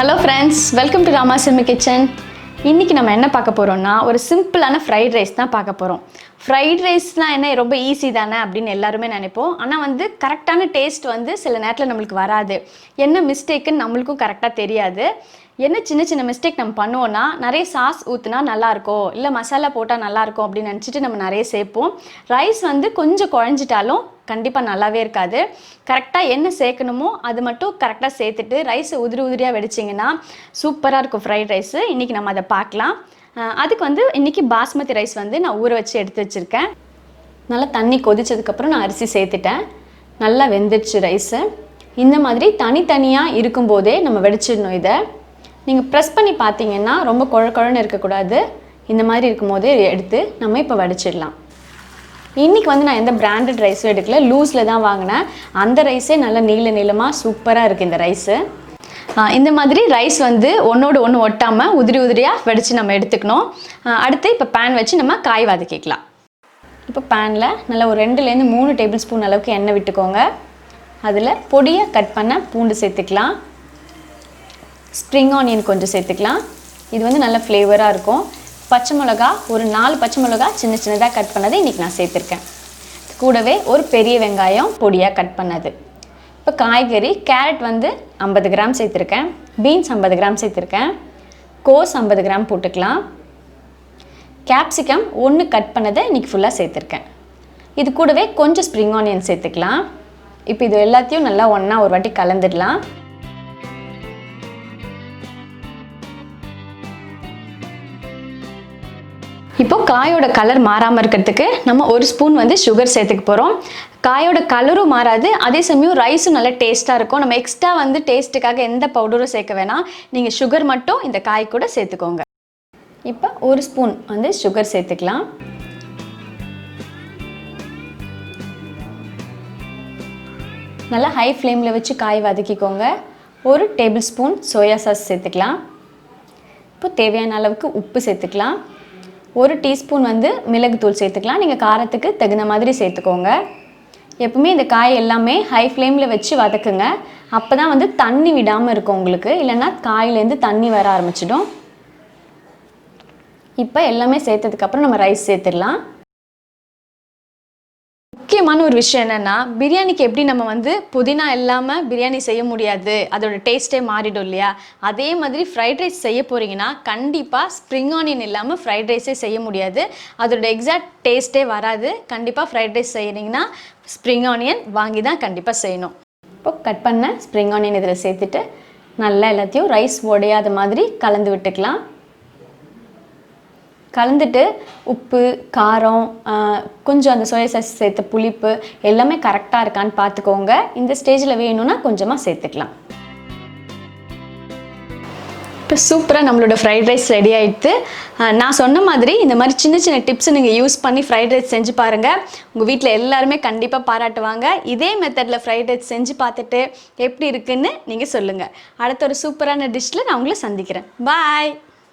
Hello friends, welcome to Ramas Yummy Kitchen. இன்னைக்கு நம்ம என்ன பார்க்க போறோம்னா ஒரு சிம்பிளான ஃப்ரைட் ரைஸ் தான் பார்க்க போறோம். ஃப்ரைட் ரைஸ்னா என்ன ரொம்ப ஈஸி தானே அப்படினு எல்லாரும் நினைப்போம். ஆனா கரெக்ட்டான டேஸ்ட் சில நேரத்துல நமக்கு வராது. என்ன மிஸ்டேக்னு நமக்கும் கரெக்ட்டா தெரியாது. என்ன சின்ன மிஸ்டேக் நம்ம பண்ணுவோம்னா நிறைய சாஸ் ஊத்துனா நல்லா இருக்கும் இல்ல மசாலா போட்டா நல்லா இருக்கும் அப்படி நினைச்சிட்டு நம்ம நிறைய சேப்போம். ரைஸ் கொஞ்சம் குழஞ்சிட்டாலும் கண்டிப்பா நல்லாவே இருக்காது. கரெக்ட்டா என்ன சேக்கணுமோ அது மட்டும் கரெக்ட்டா சேர்த்துட்டு ரைஸ் உதிரியா வெடிச்சீங்கனா சூப்பரா இருக்கும் ஃப்ரைட் ரைஸ். இன்னைக்கு நம்ம அத பார்க்கலாம். அதுக்கு இன்னைக்கு பாஸ்மதி ரைஸ் நான் ஊற வச்சு எடுத்து வச்சிருக்கேன். நல்லா தண்ணி கொதிச்சதுக்கு அப்புறம் நான் அரிசி சேர்த்துட்டேன். நல்லா வெந்துருச்சு ரைஸ். இந்த மாதிரி தனித்தனியா இருக்கும்போதே நம்ம வெடிச்சிடணும் இத. நீங்க பிரஸ் பண்ணி பாத்தீங்கன்னா ரொம்ப குழகுழன்னு இருக்க கூடாது. இந்த மாதிரி இருக்கும்போதே எடுத்து நம்ம இப்ப வடிச்சிடலாம். இன்னைக்கு நான் எந்த பிராண்டட் ரைஸ் எடுக்கல, லூஸ்ல தான் வாங்குனேன். அந்த ரைஸே நல்ல நீளமா சூப்பரா இருக்கு இந்த ரைஸ். இந்த மாதிரி ரைஸ் ஒண்ணோட ஒண்ணு ஒட்டாம உதிரியா வடிச்சு நம்ம எடுத்துக்கணும். அடுத்து இப்ப pan வச்சு நம்ம காய் வதக்கிக்கலாம். இப்ப panல நல்ல ஒரு 2 ல இருந்து 3 டேபிள் ஸ்பூன் அளவுக்கு எண்ணெய் விட்டுக்கோங்க. அதுல பொடியா கட் பண்ண பூண்டு சேர்த்துக்கலாம். ஸ்ப்ரிங் ஆனியன் கொஞ்சம் சேர்த்துக்கலாம். இது நல்ல ஃப்ளேவரா இருக்கும். பச்சை மிளகாய் ஒரு 4 பச்சை மிளகாய் சின்னதா கட் பண்ணதை இன்னைக்கு நான் சேர்த்திருக்கேன். கூடவே ஒரு பெரிய வெங்காயம் பொடியா கட் பண்ணது. இப்போ காய்கறி கேரட் 50 கிராம் சேர்த்திருக்கேன். பீன்ஸ் 50 கிராம் சேர்த்திருக்கேன். கோஸ் 50 கிராம் போட்டுக்கலாம். கேப்சிகம் 1 கட் பண்ணதை இன்னைக்கு ஃபுல்லா சேர்த்திருக்கேன். இது கூடவே கொஞ்சம் ஸ்ப்ரிங் ஆனியன் சேர்த்துக்கலாம். இப்போ இது எல்லாத்தையும் நல்லா ஒண்ணா ஒரு வாட்டி கலந்துடலாம். இப்போ காயோட கலர் மாறாம இருக்கிறதுக்கு நம்ம ஒரு ஸ்பூன் சுகர் சேர்த்துக்க போறோம். காயோட கலரும் மாறாது, அதே சமயம் ரைஸும் நல்ல டேஸ்டா இருக்கும். நம்ம எக்ஸ்ட்ரா டேஸ்ட்டுக்காக எந்த பவுடரும் சேர்க்க வேணாம். நீங்க சுகர் மட்டும் இந்த காய் கூட சேர்த்துக்கோங்க. இப்போ ஒரு ஸ்பூன் சுகர் சேர்த்துக்கலாம். நல்லா ஹை ஃப்ளேம்ல வச்சு காய் வதக்கிக்கோங்க. ஒரு டேபிள் ஸ்பூன் சோயா சாஸ் சேர்த்துக்கலாம். இப்போ தேவையான அளவுக்கு உப்பு சேர்த்துக்கலாம். ஒரு டீஸ்பூன் மிளகுத்தூள் சேர்த்துக்கலாம். நீங்கள் காரத்துக்கு தகுந்த மாதிரி சேர்த்துக்கோங்க. எப்பவுமே இந்த காய் எல்லாமே ஹை ஃப்ளேமில் வச்சு வதக்குங்க. அப்போ தான் தண்ணி விடாமல் இருக்கும் உங்களுக்கு, இல்லைன்னா காயிலேருந்து தண்ணி வர ஆரம்பிச்சிடும். இப்போ எல்லாமே சேர்த்ததுக்கப்புறம் நம்ம ரைஸ் சேர்த்துடலாம். முக்கியமான ஒரு விஷயம் என்னன்னா, பிரியாணிக்கு எப்படி நம்ம புதினா இல்லாம பிரியாணி செய்ய முடியாது, அதோட டேஸ்டே மாறிடும் இல்லையா? அதே மாதிரி ஃப்ரைட் ரைஸ் செய்ய போறீங்கன்னா கண்டிப்பா ஸ்ப்ரிங் ஆனியன் இல்லாம ஃப்ரைட் ரைஸே செய்ய முடியாது. அதோட எக்ஸாக்ட் டேஸ்டே வராது. கண்டிப்பா ஃப்ரைட் ரைஸ் செய்யறீங்கன்னா ஸ்ப்ரிங் ஆனியன் வாங்கி தான் கண்டிப்பா செய்யணும். இப்போ கட் பண்ண ஸ்ப்ரிங் ஆனியன் இதில் சேர்த்துட்டு நல்லா எல்லாத்தையும் ரைஸ் உடையாத மாதிரி கலந்து விட்டுக்கலாம். கலந்துட்டு உப்பு, காரம், கொஞ்சம் அந்த சோயா சாஸ் சேர்த்த புளிப்பு எல்லாமே கரெக்டாக இருக்கான்னு பார்த்துக்கோங்க. இந்த ஸ்டேஜில் வேணும்னா கொஞ்சமாக சேர்த்துக்கலாம். இப்போ சூப்பராக நம்மளோட ஃப்ரைட் ரைஸ் ரெடி ஆகிடுது. நான் சொன்ன மாதிரி இந்த மாதிரி சின்ன டிப்ஸ் நீங்கள் யூஸ் பண்ணி ஃப்ரைட் ரைஸ் செஞ்சு பாருங்கள். உங்கள் வீட்டில் எல்லாருமே கண்டிப்பாக பாராட்டுவாங்க. இதே மெத்தடில் ஃப்ரைட் ரைஸ் செஞ்சு பார்த்துட்டு எப்படி இருக்குன்னு நீங்கள் சொல்லுங்கள். அடுத்த ஒரு சூப்பரான டிஷ்ஷில் நான் உங்களை சந்திக்கிறேன். பாய்.